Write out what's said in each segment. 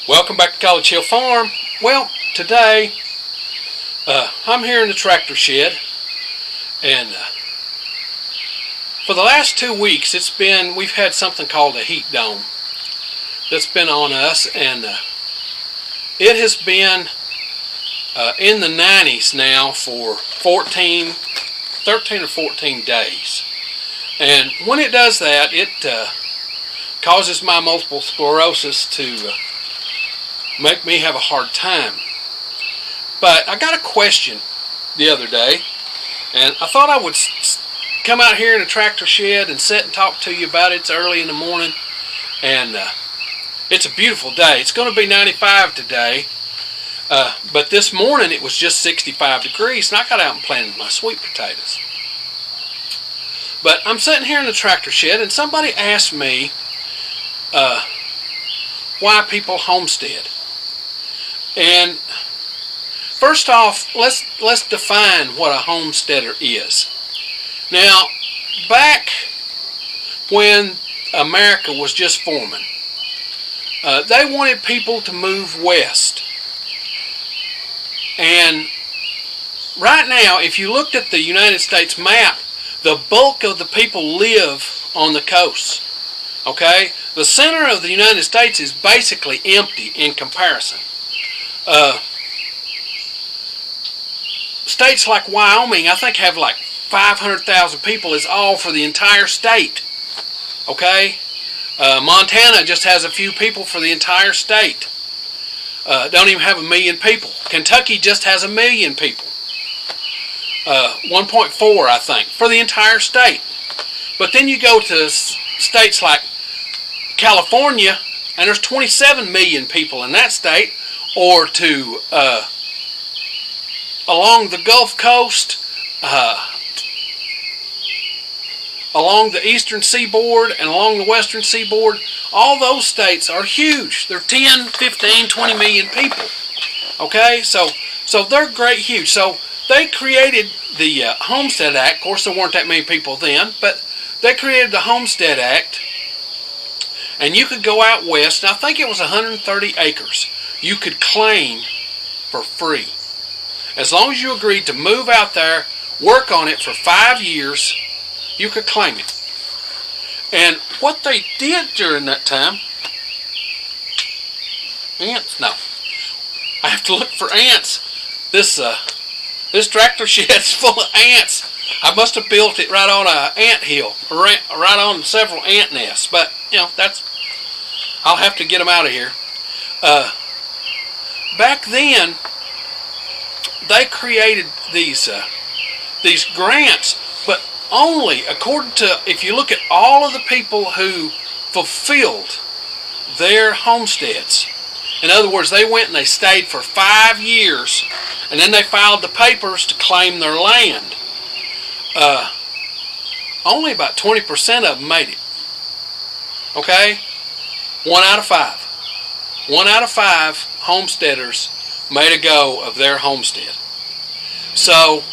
Welcome back to College Hill Farm. Well, today I'm here in the tractor shed, and for the last 2 weeks we've had something called a heat dome that's been on us, and it has been in the 90s now for 13 or 14 days. And when it does that, it causes my multiple sclerosis to make me have a hard time. But I got a question the other day, and I thought I would come out here in a tractor shed and sit and talk to you about it. It's early in the morning, and it's a beautiful day. It's going to be 95 today, but this morning it was just 65 degrees, and I got out and planted my sweet potatoes. But I'm sitting here in the tractor shed, and somebody asked me why people homestead. And first off, let's define what a homesteader is. Now, back when America was just forming, they wanted people to move west. And right now, if you looked at the United States map, the bulk of the people live on the coast. Okay? The center of the United States is basically empty in comparison. States like Wyoming, I think, have like 500,000 people. Is all for the entire state. Okay? Montana just has a few people for the entire state. Don't even have 1 million people. Kentucky just has 1 million people. 1.4, I think, for the entire state. But then you go to states like California, and there's 27 million people in that state, or to along the Gulf Coast, along the eastern seaboard, and along the western seaboard. All those states are huge. They're 10, 15, 20 million people. Okay, so they're great, huge. So they created the Homestead Act. Of course, there weren't that many people then, but they created the Homestead Act, and you could go out west, and I think it was 130 acres you could claim for free. As long as you agreed to move out there, work on it for 5 years, you could claim it. And what they did during that time, ants? No. I have to look for ants. This tractor shed's full of ants. I must have built it right on an ant hill, right on several ant nests. But I'll have to get them out of here. Back then, they created these grants, but only according to, if you look at all of the people who fulfilled their homesteads. In other words, they went and they stayed for 5 years, and then they filed the papers to claim their land. Only about 20% of them made it. Okay? 1 out of 5. 1 out of 5 homesteaders made a go of their homestead. So,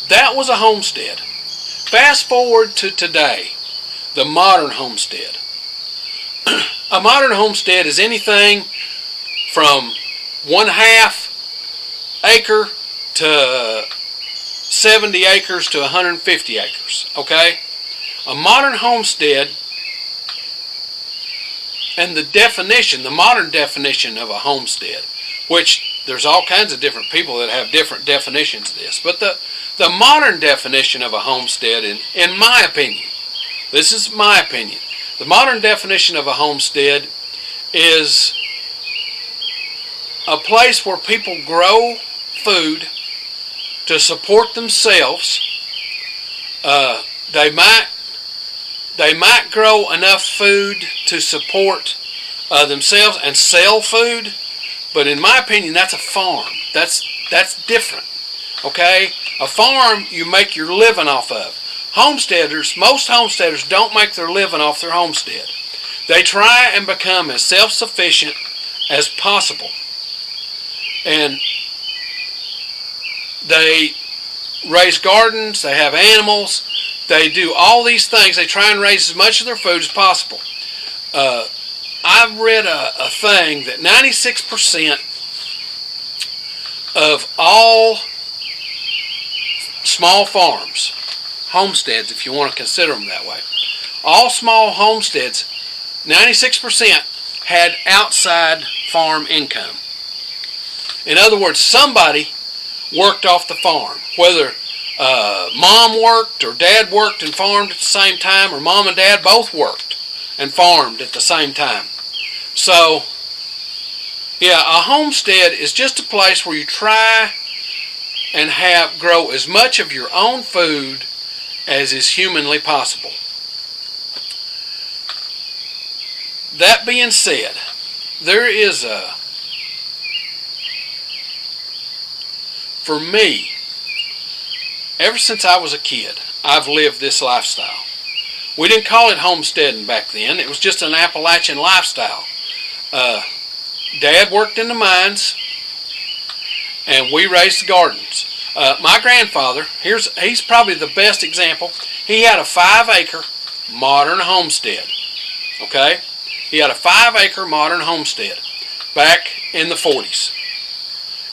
that was a homestead. Fast forward to today, the modern homestead. A modern homestead is anything from 1/2 acre to 70 acres to 150 acres. Okay? A modern homestead, and the modern definition of a homestead, which there's all kinds of different people that have different definitions of this, but the modern definition of a homestead, in my opinion, this is my opinion, the modern definition of a homestead is a place where people grow food to support themselves. They might grow enough food to support themselves and sell food, but in my opinion, that's a farm. That's different. Okay? A farm you make your living off of. Most homesteaders don't make their living off their homestead. They try and become as self-sufficient as possible. And they raise gardens, they have animals, they do all these things. They try and raise as much of their food as possible. I've read a thing that 96% of all small farms, homesteads if you want to consider them that way, all small homesteads, 96% had outside farm income. In other words, somebody worked off the farm, whether mom worked or dad worked and farmed at the same time, or mom and dad both worked and farmed at the same time. So, yeah, a homestead is just a place where you try and grow as much of your own food as is humanly possible. That being said, there is for me, ever since I was a kid, I've lived this lifestyle. We didn't call it homesteading back then. It was just an Appalachian lifestyle. Dad worked in the mines, and we raised gardens. My grandfather, he's probably the best example. He had a 5-acre modern homestead. Okay? He had a 5-acre modern homestead back in the 40s,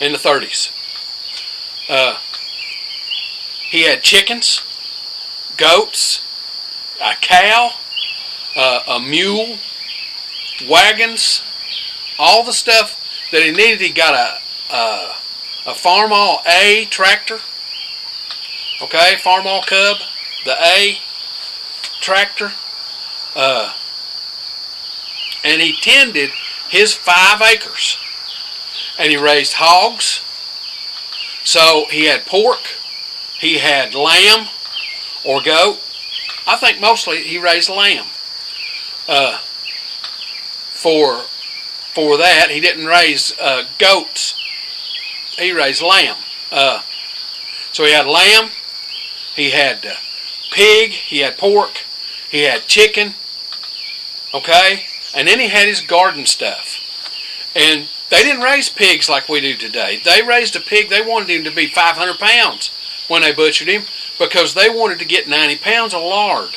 in the 30s. He had chickens, goats, a cow, a mule, wagons, all the stuff that he needed. He got a Farmall A tractor, okay, Farmall Cub, the A tractor, and he tended his 5 acres, and he raised hogs. So he had pork, he had lamb or goat. I think mostly he raised lamb. For that, he didn't raise goats. He raised lamb. So he had lamb, he had pig, he had pork, he had chicken, okay? And then he had his garden stuff. And they didn't raise pigs like we do today. They raised a pig, they wanted him to be 500 pounds when they butchered him, because they wanted to get 90 pounds of lard.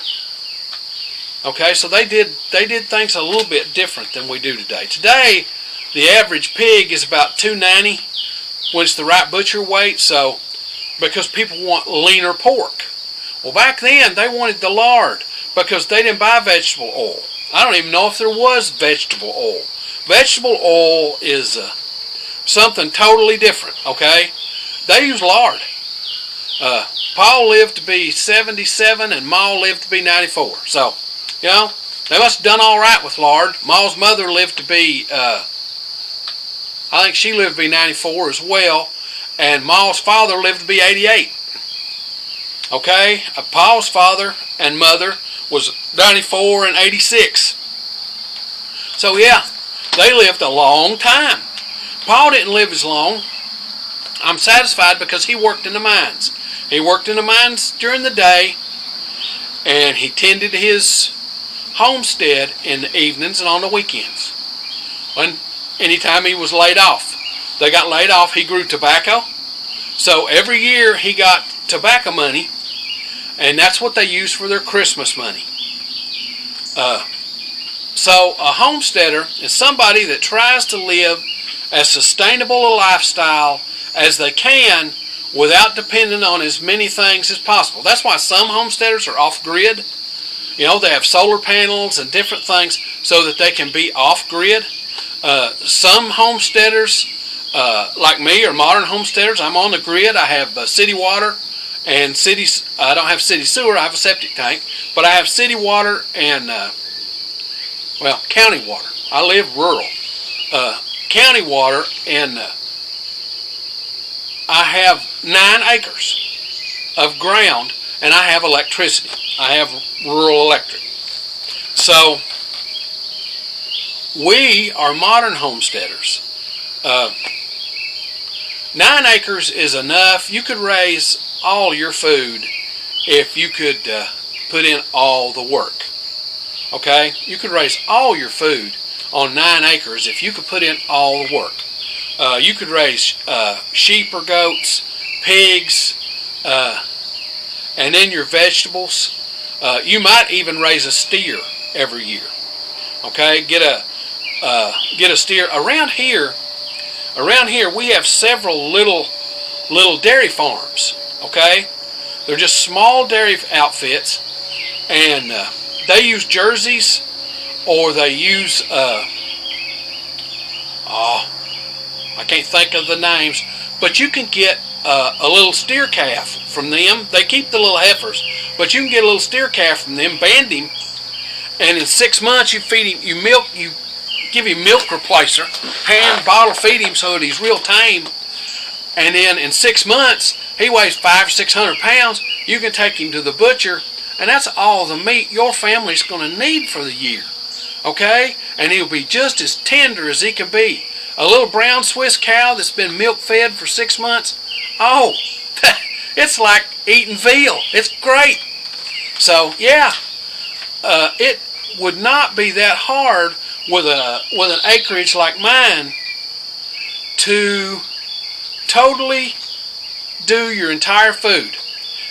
Okay, so they did things a little bit different than we do today. Today, the average pig is about 290 when it's the right butcher weight, so because people want leaner pork. Well, back then, they wanted the lard because they didn't buy vegetable oil. I don't even know if there was vegetable oil. Vegetable oil is something totally different, okay? They use lard. Paul lived to be 77 and Ma lived to be 94. So, you know, they must have done all right with lard. Ma's mother lived to be, I think she lived to be 94 as well. And Ma's father lived to be 88. Okay? Paul's father and mother was 94 and 86. So, yeah, they lived a long time. Paul didn't live as long. I'm satisfied because he worked in the mines. He worked in the mines during the day, and he tended his homestead in the evenings and on the weekends. When anytime he was laid off, they got laid off. He grew tobacco, so every year he got tobacco money, and that's what they used for their Christmas money. So a homesteader is somebody that tries to live as sustainable a lifestyle as they can without depending on as many things as possible. That's why some homesteaders are off-grid. You know, they have solar panels and different things so that they can be off-grid. Some homesteaders, like me, are modern homesteaders. I'm on the grid. I have city water and I don't have city sewer. I have a septic tank. But I have city water and, county water. I live rural. County water, and I have 9 acres of ground, and I have electricity. I have rural electric. So we are modern homesteaders. 9 acres is enough. You could raise all your food if you could put in all the work. Okay? You could raise all your food on 9 acres if you could put in all the work. You could raise sheep or goats, pigs, and then your vegetables. You might even raise a steer every year. Okay, get get a steer. Around here we have several little dairy farms. Okay, they're just small dairy outfits, and they use jerseys, or they use I can't think of the names, but you can get a little steer calf from them. They keep the little heifers, but you can get a little steer calf from them, band him, and in 6 months you feed him, you give him milk replacer, hand bottle feed him so that he's real tame, and then in 6 months he weighs 500 or 600 pounds. You can take him to the butcher, and that's all the meat your family's going to need for the year. Okay, and he'll be just as tender as he can be. A little brown Swiss cow that's been milk fed for 6 months, oh, it's like eating veal. It's great. So yeah, it would not be that hard with an acreage like mine to totally do your entire food.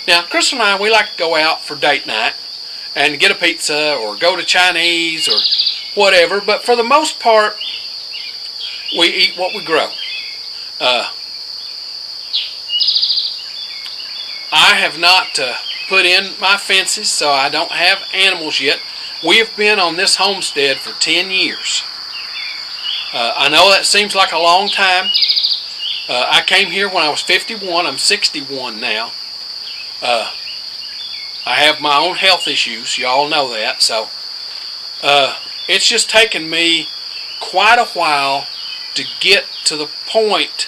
Now, Chris and I, we like to go out for date night and get a pizza or go to Chinese or whatever, but for the most part, we eat what we grow. I have not put in my fences, so I don't have animals yet. We have been on this homestead for 10 years. I know that seems like a long time. I came here when I was 51. I'm 61 now. I have my own health issues. Y'all know that. So it's just taken me quite a while to get to the point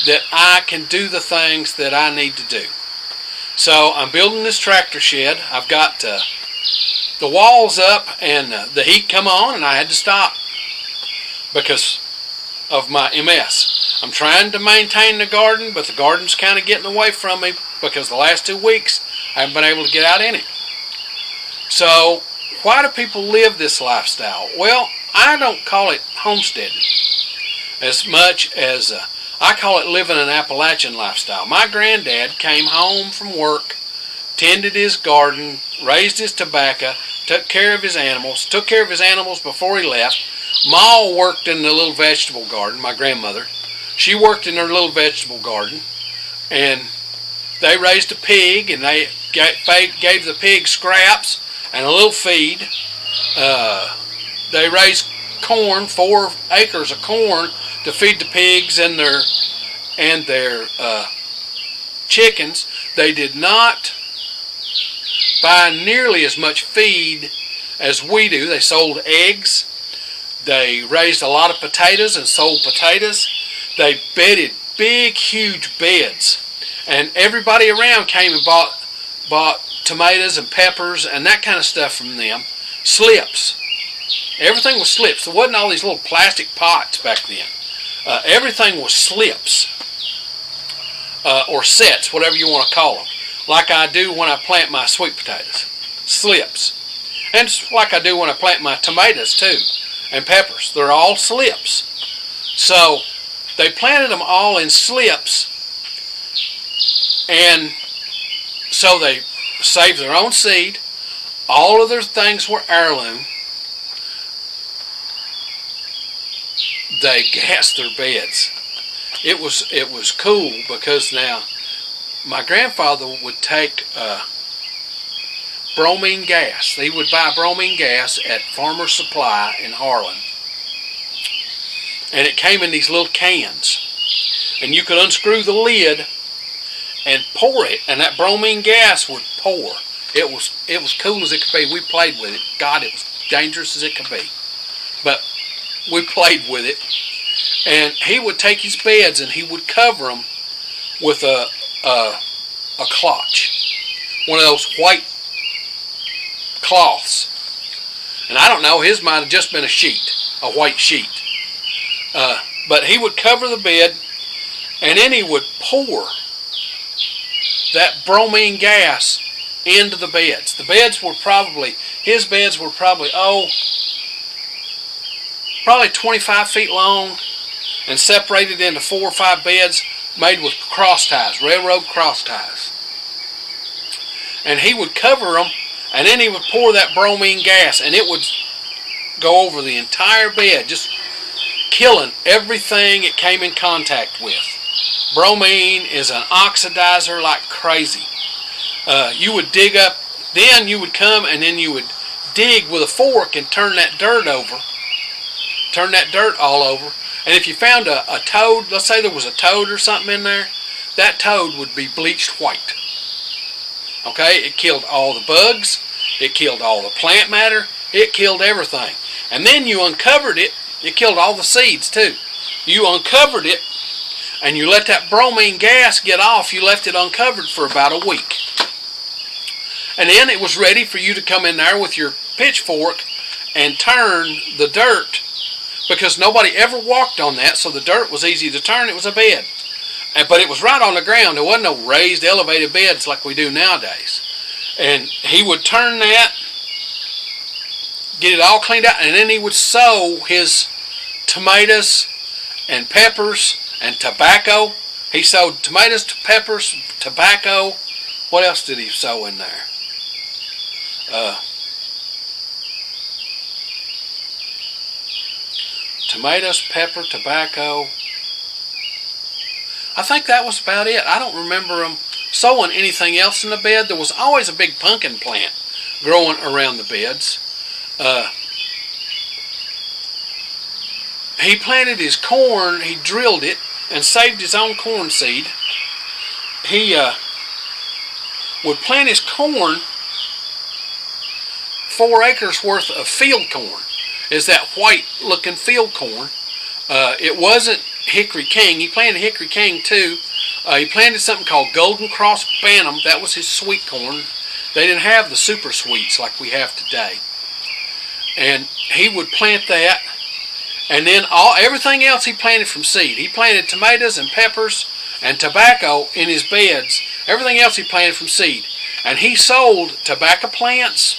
that I can do the things that I need to do. So I'm building this tractor shed. I've got the walls up, and the heat come on, and I had to stop because of my MS. I'm trying to maintain the garden, but the garden's kind of getting away from me because the last 2 weeks I haven't been able to get out in it. So why do people live this lifestyle? Well, I don't call it homesteading as much as I call it living an Appalachian lifestyle. My granddad came home from work, tended his garden, raised his tobacco, took care of his animals before he left. Ma worked in the little vegetable garden, my grandmother. She worked in her little vegetable garden, and they raised a pig, and they gave the pig scraps and a little feed. They raised corn, 4 acres of corn, to feed the pigs and their chickens. They did not buy nearly as much feed as we do. They sold eggs. They raised a lot of potatoes and sold potatoes. They bedded big, huge beds, and everybody around came and bought tomatoes and peppers and that kind of stuff from them. Slips. Everything was slips. There wasn't all these little plastic pots back then. Everything was slips, or sets, whatever you want to call them, like I do when I plant my sweet potatoes. Slips. And it's like I do when I plant my tomatoes too, and peppers. They're all slips. So they planted them all in slips, and so they saved their own seed. All of their things were heirloom. They gassed their beds. It was cool because now my grandfather would take bromine gas. He would buy bromine gas at Farmer's Supply in Harlan, and it came in these little cans, and you could unscrew the lid and pour it, and that bromine gas would pour. It was cool as it could be. We played with it. God, it was dangerous as it could be, but we played with it. And he would take his beds and he would cover them with a cloth, one of those white cloths. And I don't know, his might have just been a white sheet. But he would cover the bed, and then he would pour that bromine gas into the beds. His beds were probably 25 feet long, and separated into 4 or 5 beds made with cross ties, railroad cross ties. And he would cover them, and then he would pour that bromine gas, and it would go over the entire bed, just killing everything it came in contact with. Bromine is an oxidizer like crazy. You would dig up, then you would come and then you would dig with a fork and turn that dirt over. Turn that dirt all over. And if you found a toad, let's say there was a toad or something in there, that toad would be bleached white. Okay, it killed all the bugs, it killed all the plant matter, it killed everything. And then you uncovered it, it killed all the seeds too. You uncovered it, and you let that bromine gas get off, you left it uncovered for about a week. And then it was ready for you to come in there with your pitchfork and turn the dirt, because nobody ever walked on that, so the dirt was easy to turn. It was a bed. But it was right on the ground. There wasn't no raised, elevated beds like we do nowadays. And he would turn that, get it all cleaned out, and then he would sow his tomatoes and peppers and tobacco. He sowed tomatoes, peppers, tobacco. What else did he sow in there? Tomatoes, pepper, tobacco. I think that was about it. I don't remember him sowing anything else in the bed. There was always a big pumpkin plant growing around the beds. He planted his corn, he drilled it, and saved his own corn seed. He would plant his corn, 4 acres worth of field corn. Is that white looking field corn. It wasn't Hickory King. He planted Hickory King too. He planted something called Golden Cross Bantam. That was his sweet corn. They didn't have the super sweets like we have today. And he would plant that, and then everything else he planted from seed. He planted tomatoes and peppers and tobacco in his beds. Everything else he planted from seed. And he sold tobacco plants,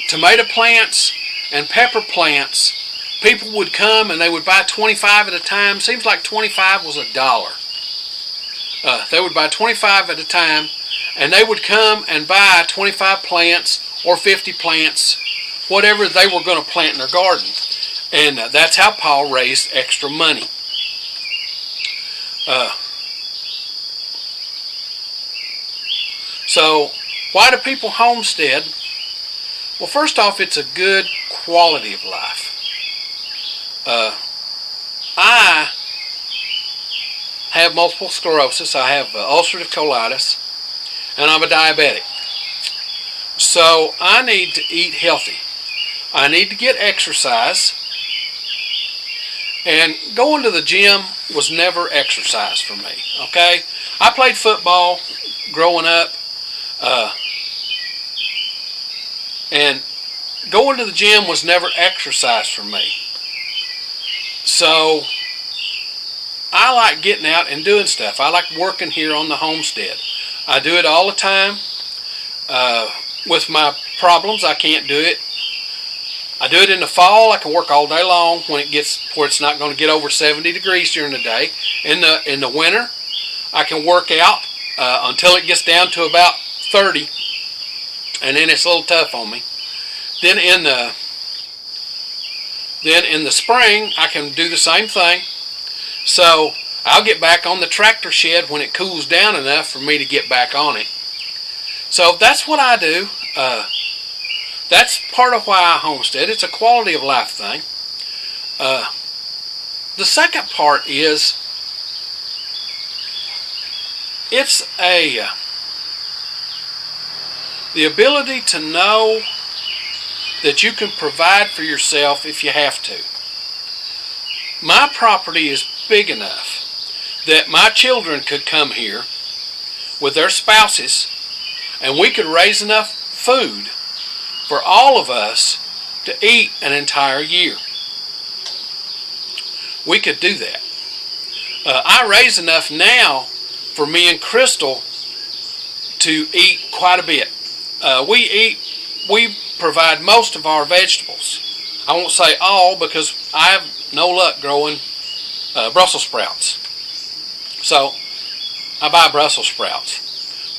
tomato plants, and pepper plants. People would come and they would buy 25 at a time. Seems like 25 was $1. They would buy 25 at a time, and they would come and buy 25 plants or 50 plants, whatever they were going to plant in their garden. And that's how Paul raised extra money. So why do people homestead? Well, first off, it's a good quality of life. I have multiple sclerosis. I have ulcerative colitis, and I'm a diabetic. So I need to eat healthy. I need to get exercise. And going to the gym was never exercise for me. Okay? I played football growing up. And going to the gym was never exercise for me. So I like getting out and doing stuff. I like working here on the homestead. I do it all the time. With my problems, I can't do it. I do it in the fall. I can work all day long when it gets where it's not going to get over 70 degrees during the day. In the winter, I can work out until it gets down to about 30, and then it's a little tough on me. Then in the spring, I can do the same thing. So I'll get back on the tractor shed when it cools down enough for me to get back on it. So that's what I do. That's part of why I homestead. It's a quality of life thing. The second part is it's the ability to know that you can provide for yourself if you have to. My property is big enough that my children could come here with their spouses, and we could raise enough food for all of us to eat an entire year. We could do that. I raise enough now for me and Crystal to eat quite a bit. We provide most of our vegetables. I won't say all, because I have no luck growing Brussels sprouts. So I buy Brussels sprouts.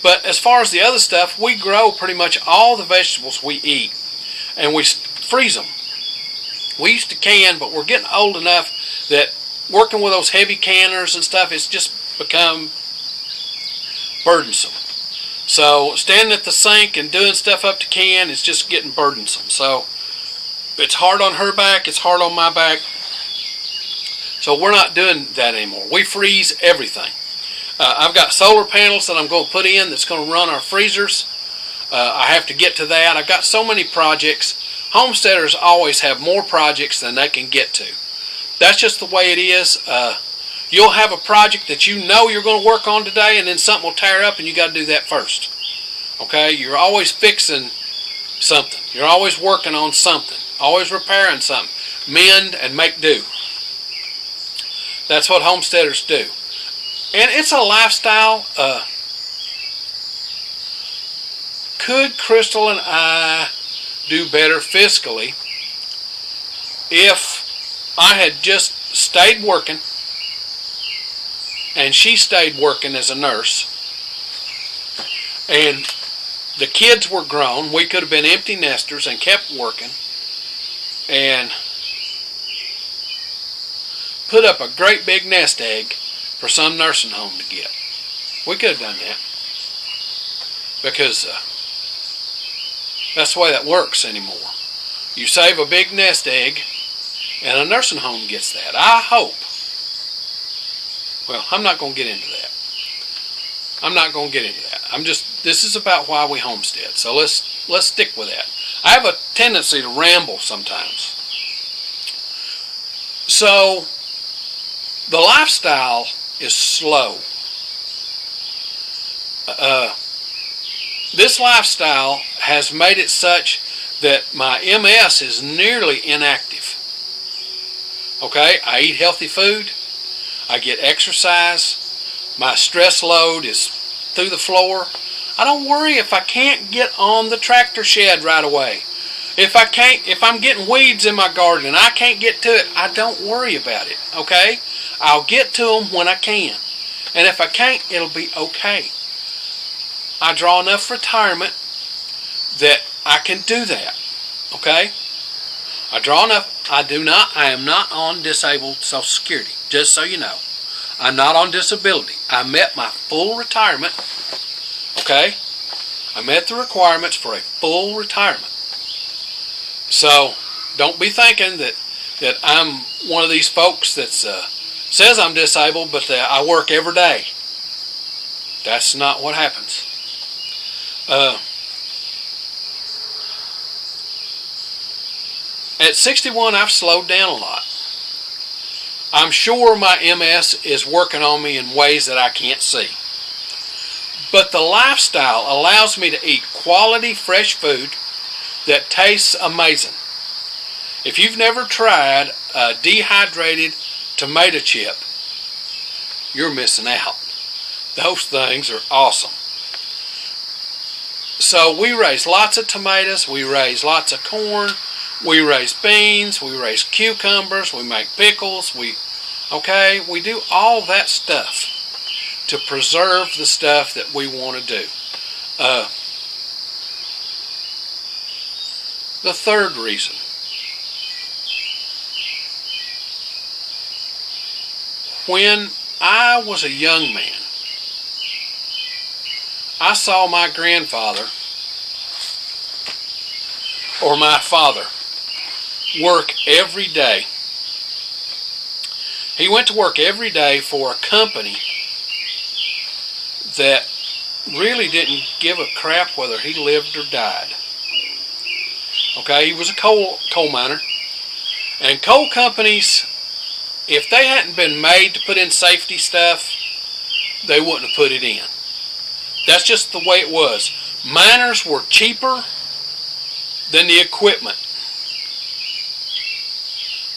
But as far as the other stuff, we grow pretty much all the vegetables we eat, and we freeze them. We used to can, but we're getting old enough that working with those heavy canners and stuff, it's just become burdensome. So standing at the sink and doing stuff up to can is just getting burdensome. So it's hard on her back, it's hard on my back. So we're not doing that anymore. We freeze everything. I've got solar panels that I'm going to put in that's going to run our freezers. I have to get to that. I've got so many projects. Homesteaders always have more projects than they can get to. That's just the way it is. You'll have a project that you know you're going to work on today, and then something will tear up and you got to do that first. Okay? You're always fixing something. You're always working on something. Always repairing something. Mend and make do. That's what homesteaders do. And it's a lifestyle. Could Crystal and I do better fiscally if I had just stayed working and she stayed working as a nurse and the kids were grown? We could have been empty nesters and kept working and put up a great big nest egg for some nursing home to get. We could have done that because that's the way that works anymore. You save a big nest egg and a nursing home gets that. I hope. Well, I'm not going to get into that. This is about why we homestead. So let's stick with that. I have a tendency to ramble sometimes. So the lifestyle is slow. This lifestyle has made it such that my MS is nearly inactive. Okay, I eat healthy food. I get exercise. My stress load is through the floor. I don't worry if I can't get on the tractor shed right away. If I'm getting weeds in my garden and I can't get to it, I don't worry about it. Okay, I'll get to them when I can. And if I can't, it'll be okay. I draw enough retirement that I can do that. Okay? I draw enough. I am not on disabled Social Security, just so you know. I'm not on disability. I met my full retirement. Okay? I met the requirements for a full retirement. So, don't be thinking that I'm one of these folks that says I'm disabled, but that I work every day. That's not what happens. At 61, I've slowed down a lot. I'm sure my MS is working on me in ways that I can't see. But the lifestyle allows me to eat quality, fresh food that tastes amazing. If you've never tried a dehydrated tomato chip, you're missing out. Those things are awesome. So we raise lots of tomatoes, we raise lots of corn, we raise beans, we raise cucumbers, we make pickles, we do all that stuff to preserve the stuff that we want to do. The third reason. When I was a young man, I saw my grandfather, or my father, work every day. He went to work every day for a company that really didn't give a crap whether he lived or died. Okay, he was a coal miner. And coal companies, if they hadn't been made to put in safety stuff, they wouldn't have put it in. That's just the way it was. Miners were cheaper than the equipment.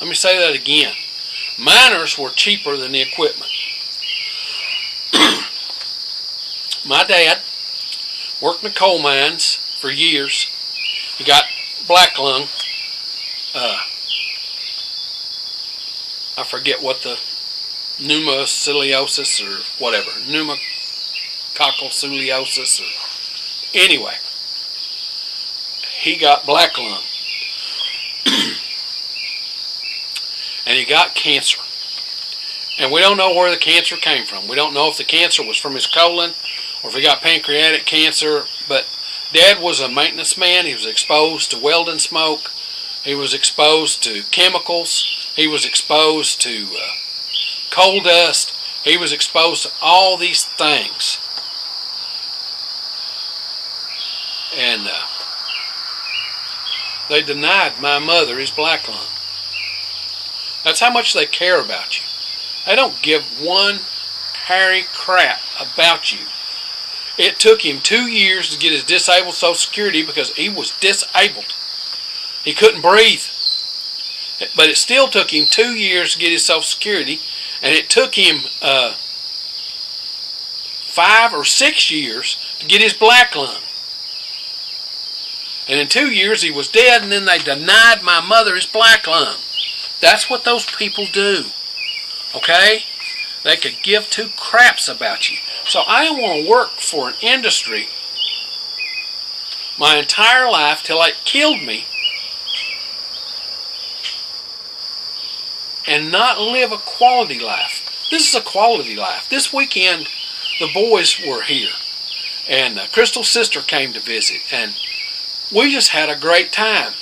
Let me say that again. Miners were cheaper than the equipment. My dad worked in the coal mines for years. He got black lung. I forget what the pneumociliosis or whatever. Pneumococcal or anyway. He got black lung. and he got cancer. And we don't know where the cancer came from. We don't know if the cancer was from his colon or if he got pancreatic cancer. But Dad was a maintenance man. He was exposed to welding smoke. He was exposed to chemicals. He was exposed to coal dust. He was exposed to all these things. And they denied my mother his black lung. That's how much they care about you. They don't give one hairy crap about you. It took him 2 years to get his disabled Social Security because he was disabled. He couldn't breathe. But it still took him 2 years to get his Social Security, and it took him 5 or 6 years to get his black lung. And in 2 years he was dead, and then they denied my mother his black lung. That's what those people do. Okay? They could give two craps about you. So I didn't want to work for an industry my entire life till it killed me and not live a quality life. This is a quality life. This weekend the boys were here, and Crystal's sister came to visit, and we just had a great time.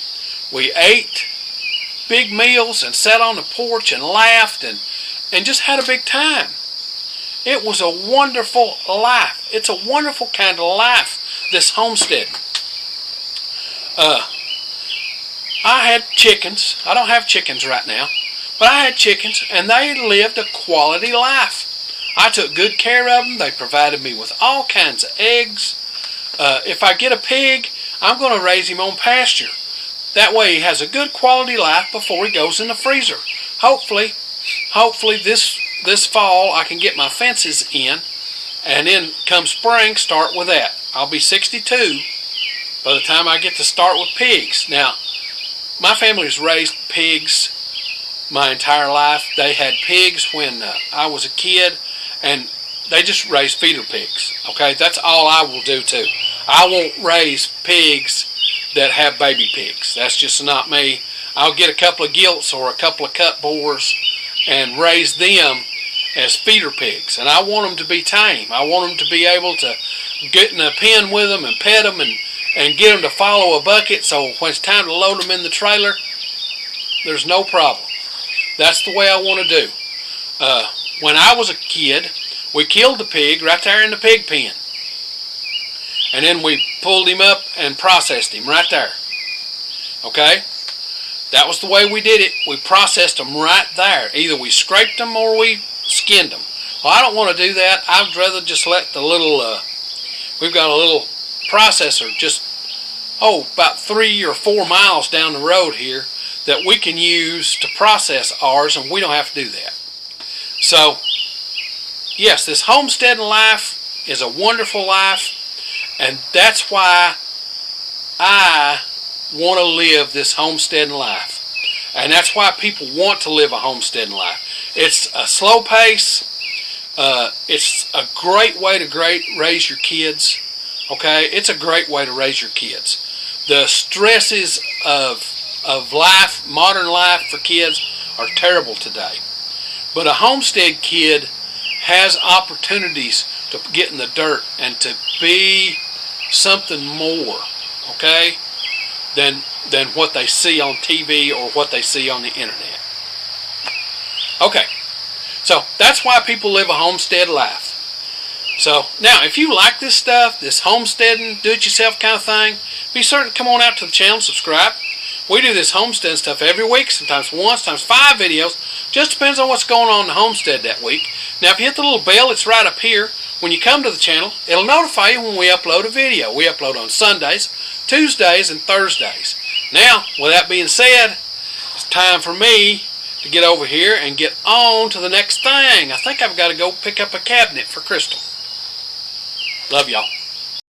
We ate big meals and sat on the porch and laughed and just had a big time. It was a wonderful life. It's a wonderful kind of life, this homesteading. I had chickens. I don't have chickens right now, but I had chickens, and they lived a quality life. I took good care of them. They provided me with all kinds of eggs. If I get a pig, I'm going to raise him on pasture. That way he has a good quality life before he goes in the freezer. Hopefully this fall I can get my fences in, and then come spring start with that. I'll be 62 by the time I get to start with pigs. Now, my family's raised pigs my entire life. They had pigs when I was a kid, and they just raised feeder pigs. Okay, that's all I will do too. I won't raise pigs that have baby pigs. That's just not me. I'll get a couple of gilts or a couple of cut boars and raise them as feeder pigs. And I want them to be tame. I want them to be able to get in a pen with them and pet them and get them to follow a bucket, so when it's time to load them in the trailer, there's no problem. That's the way I want to do. When I was a kid, we killed the pig right there in the pig pen. And then we pulled him up and processed him right there. Okay? That was the way we did it. We processed them right there. Either we scraped them or we skinned them. Well, I don't want to do that. I'd rather just let the little, we've got a little processor just, about 3 or 4 miles down the road here that we can use to process ours, and we don't have to do that. So, yes, this homesteading life is a wonderful life, and that's why I want to live this homesteading life. And that's why people want to live a homesteading life. It's a slow pace. It's a great way to raise your kids. Okay? It's a great way to raise your kids. The stresses of life, modern life for kids, are terrible today. But a homestead kid has opportunities to get in the dirt and to be something more, okay, than what they see on TV or what they see on the internet. Okay, so that's why people live a homestead life. So now, if you like this stuff, this homesteading, do-it-yourself kind of thing, be certain to come on out to the channel, subscribe. We do this homestead stuff every week, sometimes once, sometimes 5 videos. Just depends on what's going on in the homestead that week. Now, if you hit the little bell, it's right up here. When you come to the channel, it'll notify you when we upload a video. We upload on Sundays, Tuesdays, and Thursdays. Now, with that being said, it's time for me to get over here and get on to the next thing. I think I've got to go pick up a cabinet for Crystal. Love y'all.